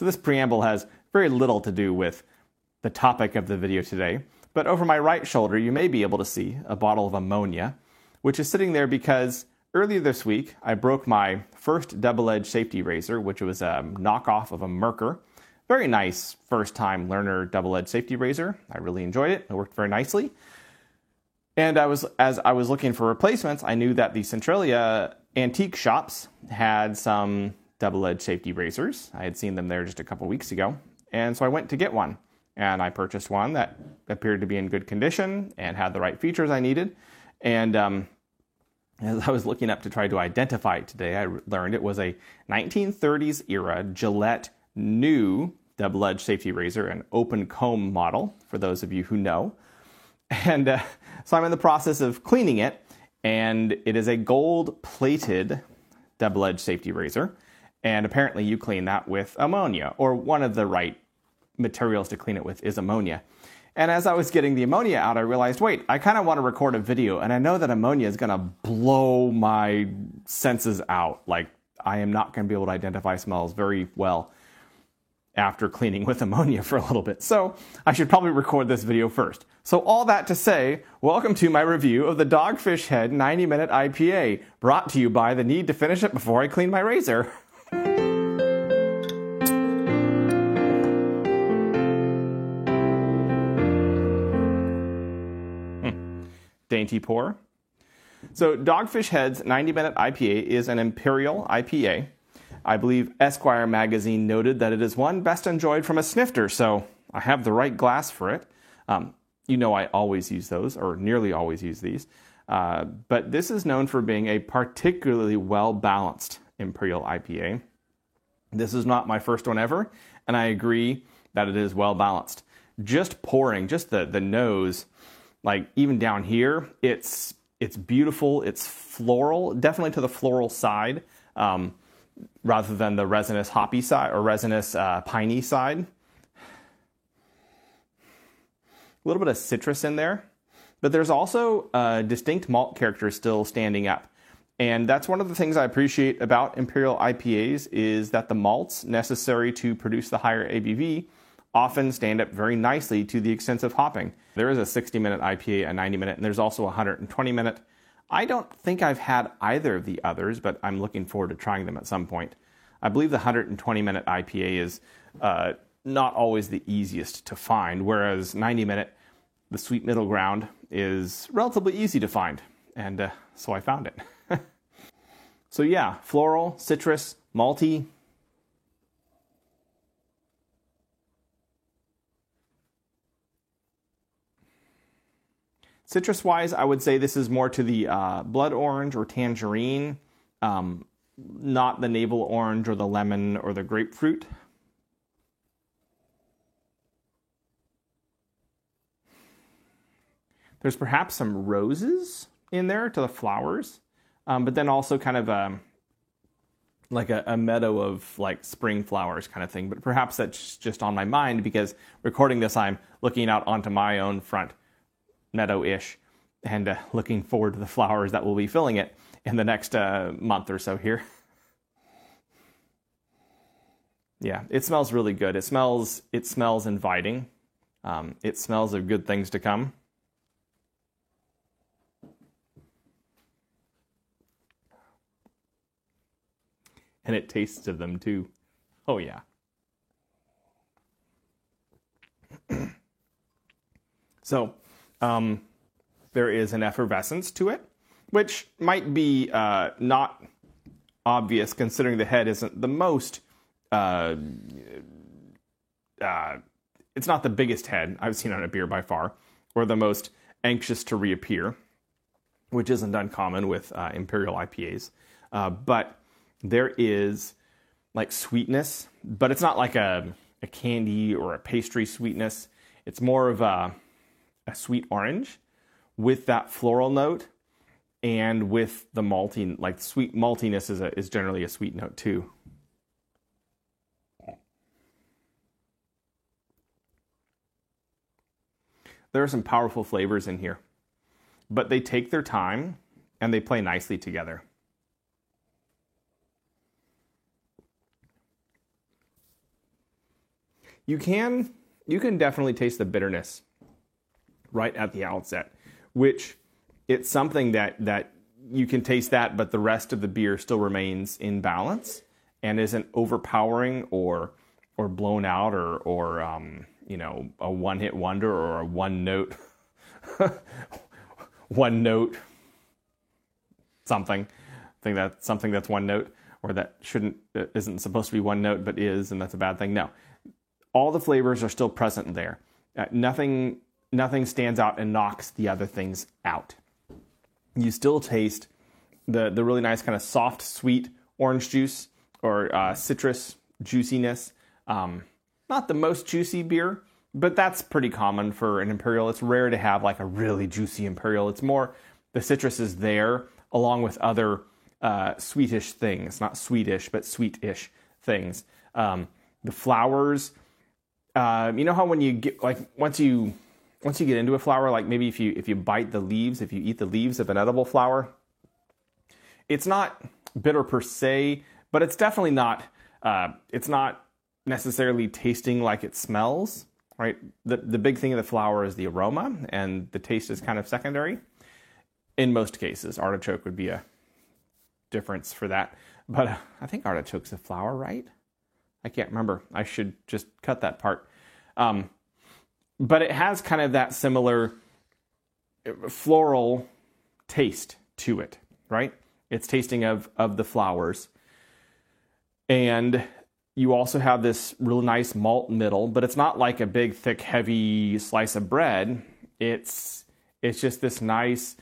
So this preamble has very little to do with the topic of the video today, but over my right shoulder you may be able to see a bottle of ammonia, which is sitting there because earlier this week I broke my first double-edged safety razor, which was a knockoff of a Merkur. Very nice first-time learner double-edged safety razor. I really enjoyed it. It worked very nicely. And as I was looking for replacements, I knew that the Centralia antique shops had some double-edged safety razors. I had seen them there just a couple weeks ago. And so I went to get one. And I purchased one that appeared to be in good condition and had the right features I needed. And as I was looking up to try to identify it today, I learned it was a 1930s era Gillette new double-edged safety razor, an open comb model, for those of you who know. And so I'm in the process of cleaning it, and it is a gold-plated double-edged safety razor. And apparently you clean that with ammonia, or one of the right materials to clean it with is ammonia. And as I was getting the ammonia out, I realized, wait, I kind of want to record a video, and I know that ammonia is going to blow my senses out. Like, I am not going to be able to identify smells very well after cleaning with ammonia for a little bit. So I should probably record this video first. So all that to say, welcome to my review of the Dogfish Head 90-minute IPA, brought to you by the need to finish it before I clean my razor. Dainty pour. So Dogfish Head's 90-minute IPA is an Imperial IPA. I believe Esquire magazine noted that it is one best enjoyed from a snifter, so I have the right glass for it. You know I always use those, or nearly always use these. But this is known for being a particularly well-balanced Imperial IPA. This is not my first one ever, and I agree that it is well-balanced. Just pouring, just the nose, like even down here, it's beautiful, it's floral, definitely to the floral side, rather than the resinous hoppy side or resinous piney side. A little bit of citrus in there, but there's also a distinct malt character still standing up. And that's one of the things I appreciate about Imperial IPAs is that the malts necessary to produce the higher ABV often stand up very nicely to the extensive hopping. There is a 60-minute IPA, a 90-minute, and there's also a 120-minute. I don't think I've had either of the others, but I'm looking forward to trying them at some point. I believe the 120-minute IPA is not always the easiest to find, whereas 90-minute, the sweet middle ground, is relatively easy to find, and so I found it. So yeah, floral, citrus, malty. Citrus-wise, I would say this is more to the blood orange or tangerine, not the navel orange or the lemon or the grapefruit. There's perhaps some roses in there to the flowers, but then also kind of like a meadow of like spring flowers kind of thing. But perhaps that's just on my mind because recording this, I'm looking out onto my own front meadow-ish, and looking forward to the flowers that will be filling it in the next month or so here. Yeah, it smells really good. It smells inviting. It smells of good things to come. And it tastes of them too. Oh yeah. So, there is an effervescence to it, which might be not obvious considering the head isn't the most, it's not the biggest head I've seen on a beer by far, or the most anxious to reappear, which isn't uncommon with Imperial IPAs. But there is like sweetness, but it's not like a candy or a pastry sweetness. It's more of a sweet orange with that floral note and with the malty, like sweet maltiness is generally a sweet note too. There are some powerful flavors in here, but they take their time and they play nicely together. you can definitely taste the bitterness right at the outset, which it's something that you can taste that, but the rest of the beer still remains in balance and isn't overpowering or blown out or a one-hit wonder or a one-note something. I think that's something that's one note, or that isn't supposed to be one note but is, and that's a bad thing. No, all the flavors are still present there. Nothing stands out and knocks the other things out. You still taste the really nice kind of soft, sweet orange juice or citrus juiciness. Not the most juicy beer, but that's pretty common for an imperial. It's rare to have like a really juicy imperial. It's more the citrus is there along with other sweetish things, not Swedish, but sweetish things. The flowers, you know how when you get once you get into a flower, like maybe if you bite the leaves, if you eat the leaves of an edible flower, it's not bitter per se, but it's definitely not. It's not necessarily tasting like it smells. Right. The big thing of the flower is the aroma, and the taste is kind of secondary. In most cases, artichoke would be a difference for that. But I think artichoke's a flower, right? I can't remember. I should just cut that part. But it has kind of that similar floral taste to it, right? It's tasting of the flowers. And you also have this real nice malt middle, but it's not like a big, thick, heavy slice of bread. It's just this nice,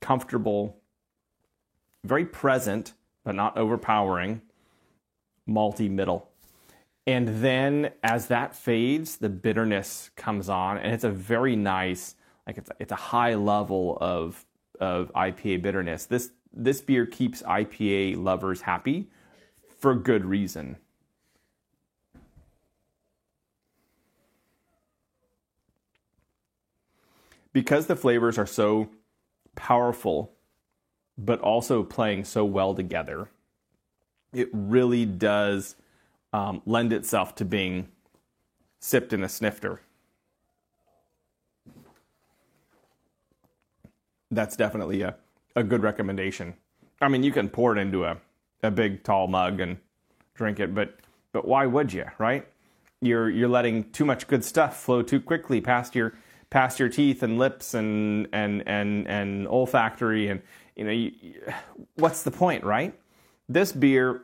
comfortable, very present, but not overpowering, malty middle. And then as that fades, the bitterness comes on, and it's a very nice, like it's a high level of IPA bitterness. This beer keeps IPA lovers happy for good reason. Because the flavors are so powerful, but also playing so well together, it really does lend itself to being sipped in a snifter. That's definitely a good recommendation. I mean, you can pour it into a big tall mug and drink it, but why would you, right? You're letting too much good stuff flow too quickly past your teeth and lips and olfactory, and what's the point, right? This beer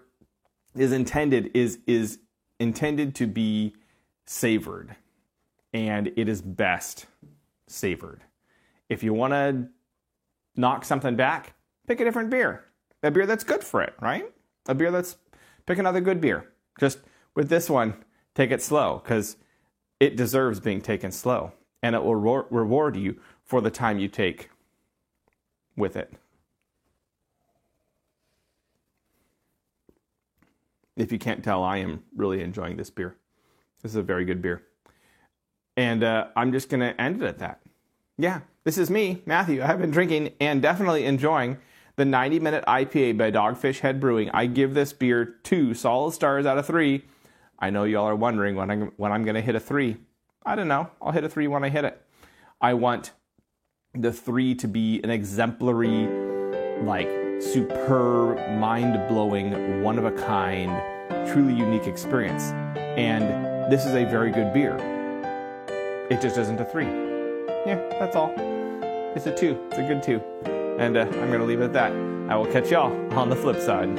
is intended to be savored, and it is best savored. If you want to knock something back, pick a different beer. A beer that's good for it, right? Pick another good beer. Just with this one, take it slow, because it deserves being taken slow, and it will reward you for the time you take with it. If you can't tell, I am really enjoying this beer. This is a very good beer. And I'm just going to end it at that. Yeah, this is me, Matthew. I've been drinking and definitely enjoying the 90-minute IPA by Dogfish Head Brewing. I give this beer 2 solid stars out of 3. I know y'all are wondering when I'm going to hit a 3. I don't know. I'll hit a 3 when I hit it. I want the 3 to be an exemplary, like, superb, mind-blowing, one-of-a-kind, truly unique experience. And this is a very good beer. It just isn't a 3. Yeah, that's all. It's a 2. It's a good 2. And I'm going to leave it at that. I will catch y'all on the flip side.